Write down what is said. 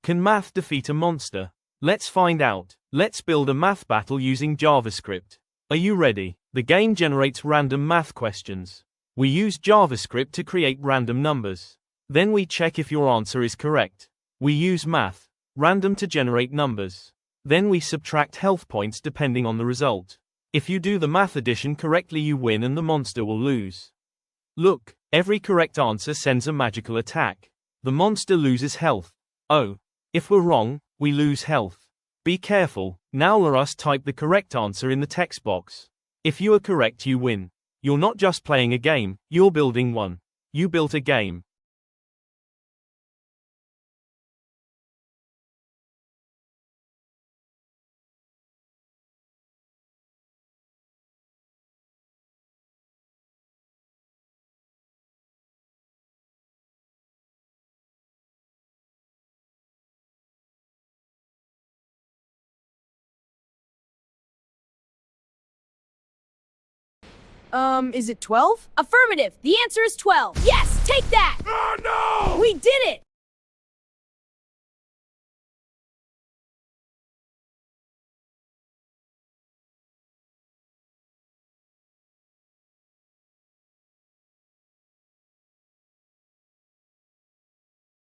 Can math defeat a monster? Let's find out. Let's build a math battle using JavaScript. Are you ready? The game generates random math questions. We use JavaScript to create random numbers. Then we check if your answer is correct. We use Math.random to generate numbers. Then we subtract health points depending on the result. If you do the math addition correctly, you win and the monster will lose. Look, every correct answer sends a magical attack. The monster loses health. Oh, if we're wrong, we lose health. Be careful. Now let us type the correct answer in the text box. If you are correct, you win. You're not just playing a game, you're building one. You built a game. Is it 12? Affirmative. The answer is 12. Yes, take that. Oh no! We did it!